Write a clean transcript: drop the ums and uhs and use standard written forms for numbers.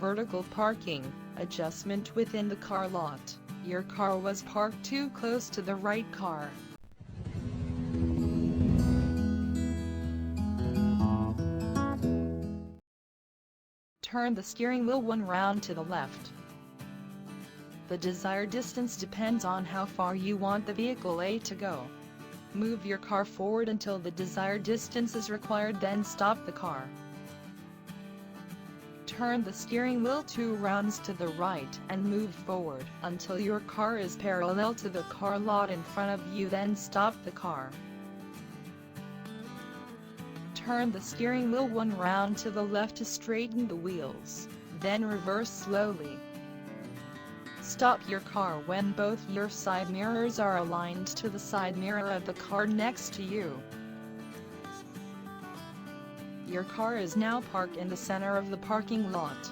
vertical parking adjustment within the car lot. Your car was parked too close to the right car. Turn the steering wheel 1 round to the left. The desired distance depends on how far you want the vehicle A to go. Move your car forward until the desired distance is required, then stop the car. Turn the steering wheel 2 rounds to the right and move forward until your car is parallel to the car lot in front of you, then stop the car. Turn the steering wheel 1 round to the left to straighten the wheels, then reverse slowly. Stop your car when both your side mirrors are aligned to the side mirror of the car next to you. Your car is now parked in the center of the parking lot.